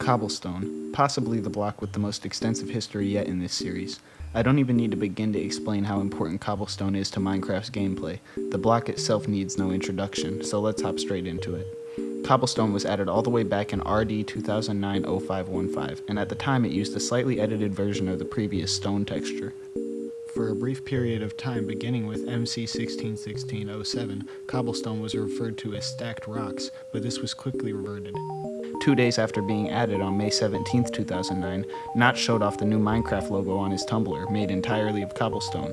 Cobblestone, possibly the block with the most extensive history yet in this series. I don't even need to begin to explain how important Cobblestone is to Minecraft's gameplay. The block itself needs no introduction, so let's hop straight into it. Cobblestone was added all the way back in RD 2009-0515, and at the time it used a slightly edited version of the previous stone texture. For a brief period of time beginning with MC 1616-07, Cobblestone was referred to as stacked rocks, but this was quickly reverted. 2 days after being added on May 17, 2009, Notch showed off the new Minecraft logo on his Tumblr, made entirely of cobblestone.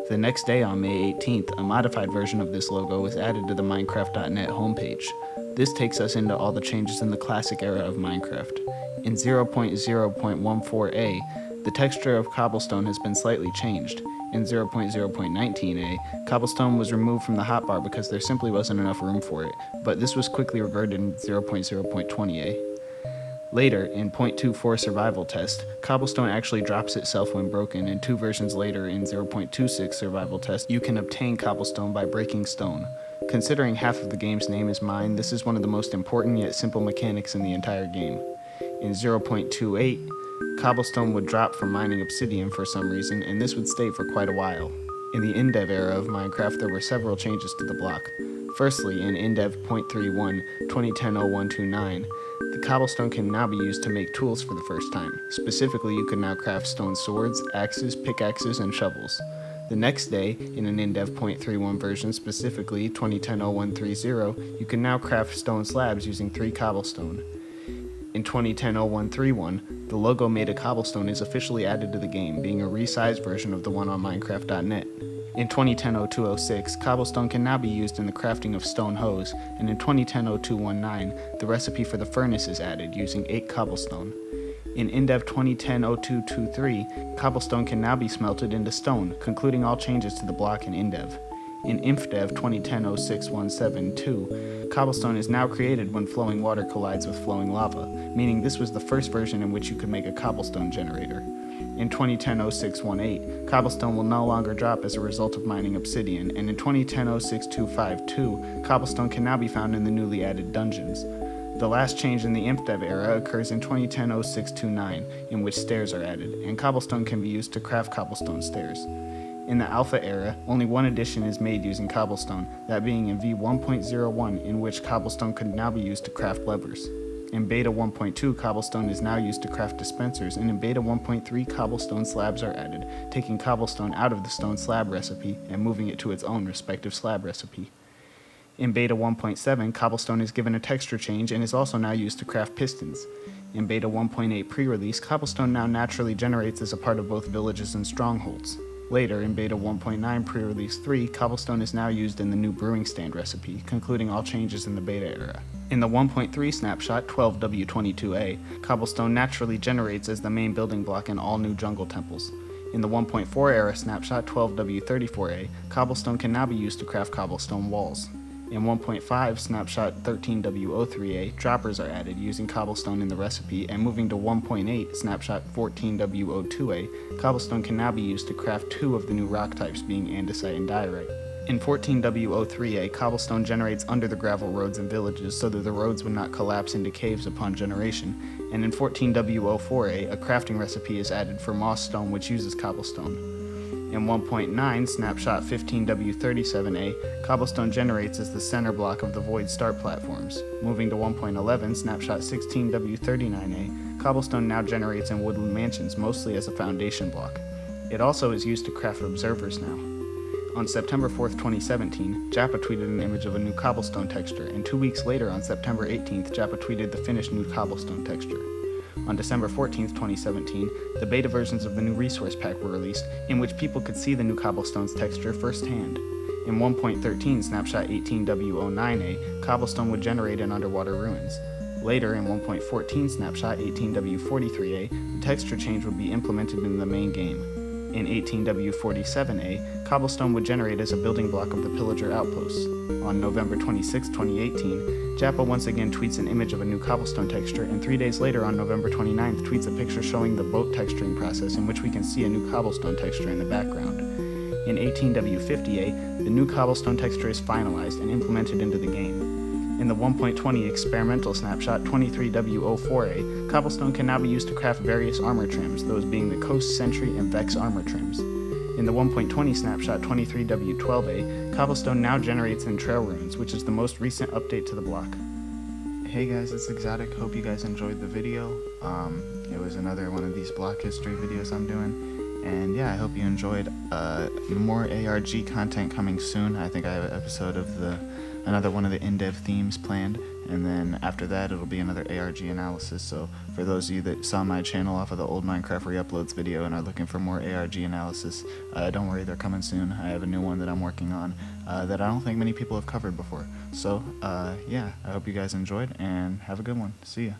The next day, on May 18th, a modified version of this logo was added to the Minecraft.net homepage. This takes us into all the changes in the classic era of Minecraft. In 0.0.14a, the texture of Cobblestone has been slightly changed. In 0.0.19a, Cobblestone was removed from the hotbar because there simply wasn't enough room for it, but this was quickly reverted in 0.0.20a. Later, in 0.24 survival test, Cobblestone actually drops itself when broken, and 2 versions later, in 0.26 survival test, you can obtain Cobblestone by breaking stone. Considering half of the game's name is mined, this is one of the most important yet simple mechanics in the entire game. In 0.28, Cobblestone would drop from mining obsidian for some reason, and this would stay for quite a while. In the Indev era of Minecraft, there were several changes to the block. Firstly, in Indev 0.31, 2010-0129, the cobblestone can now be used to make tools for the first time. Specifically, you can now craft stone swords, axes, pickaxes, and shovels. The next day, in an Indev 0.31 version, specifically 2010-0130, you can now craft stone slabs using 3 cobblestone. In 2010-0131, the logo made of cobblestone is officially added to the game, being a resized version of the one on Minecraft.net. In 2010-0206, cobblestone can now be used in the crafting of stone hoes, and in 2010-0219, the recipe for the furnace is added, using 8 cobblestone. In Indev 2010-0223, cobblestone can now be smelted into stone, concluding all changes to the block in Indev. In Infdev 2010-0617-2, cobblestone is now created when flowing water collides with flowing lava, meaning this was the first version in which you could make a cobblestone generator. In 2010-0618, cobblestone will no longer drop as a result of mining obsidian, and in 2010-06252, cobblestone can now be found in the newly added dungeons. The last change in the Infdev era occurs in 2010-0629, in which stairs are added, and cobblestone can be used to craft cobblestone stairs. In the Alpha era, only one addition is made using cobblestone, that being in V1.01, in which cobblestone could now be used to craft levers. In Beta 1.2, cobblestone is now used to craft dispensers, and in Beta 1.3, cobblestone slabs are added, taking cobblestone out of the stone slab recipe and moving it to its own respective slab recipe. In Beta 1.7, cobblestone is given a texture change and is also now used to craft pistons. In Beta 1.8 pre-release, cobblestone now naturally generates as a part of both villages and strongholds. Later, in Beta 1.9 pre-release 3, cobblestone is now used in the new brewing stand recipe, concluding all changes in the beta era. In the 1.3 snapshot 12W22A, cobblestone naturally generates as the main building block in all new jungle temples. In the 1.4 era snapshot 12W34A, cobblestone can now be used to craft cobblestone walls. In 1.5 snapshot 13W03A, droppers are added using cobblestone in the recipe, and moving to 1.8 snapshot 14W02A, cobblestone can now be used to craft 2 of the new rock types, being andesite and diorite. In 14W03A, cobblestone generates under the gravel roads in villages so that the roads would not collapse into caves upon generation, and in 14W04A, a crafting recipe is added for moss stone which uses cobblestone. In 1.9 snapshot 15W37A, cobblestone generates as the center block of the void start platforms. Moving to 1.11 snapshot 16W39A, cobblestone now generates in woodland mansions mostly as a foundation block. It also is used to craft observers now. On September 4th, 2017, Jappa tweeted an image of a new cobblestone texture, and 2 weeks later on September 18th, Jappa tweeted the finished new cobblestone texture. On December 14, 2017, the beta versions of the new resource pack were released, in which people could see the new cobblestone's texture firsthand. In 1.13 snapshot 18W09A, cobblestone would generate in underwater ruins. Later, in 1.14 snapshot 18W43A, the texture change would be implemented in the main game. In 18W47A, cobblestone would generate as a building block of the pillager outposts. On November 26, 2018, Jappa once again tweets an image of a new cobblestone texture, and 3 days later on November 29th tweets a picture showing the boat texturing process in which we can see a new cobblestone texture in the background. In 18W50A, the new cobblestone texture is finalized and implemented into the game. In the 1.20 experimental snapshot 23W04A, Cobblestone can now be used to craft various armor trims, those being the Coast, Sentry, and Vex armor trims. In the 1.20 snapshot 23W12A, Cobblestone now generates in trail runes, which is the most recent update to the block. Hey guys, it's Exotic. Hope you guys enjoyed the video. It was another one of these block history videos I'm doing. And yeah, I hope you enjoyed. More ARG content coming soon. I think I have an episode of another one of the Indev themes planned, and then after that it'll be another ARG analysis. So for those of you that saw my channel off of the old Minecraft re-uploads video and are looking for more ARG analysis, don't worry, they're coming soon. I have a new one that I'm working on that I don't think many people have covered before. So yeah, I hope you guys enjoyed, and have a good one. See ya.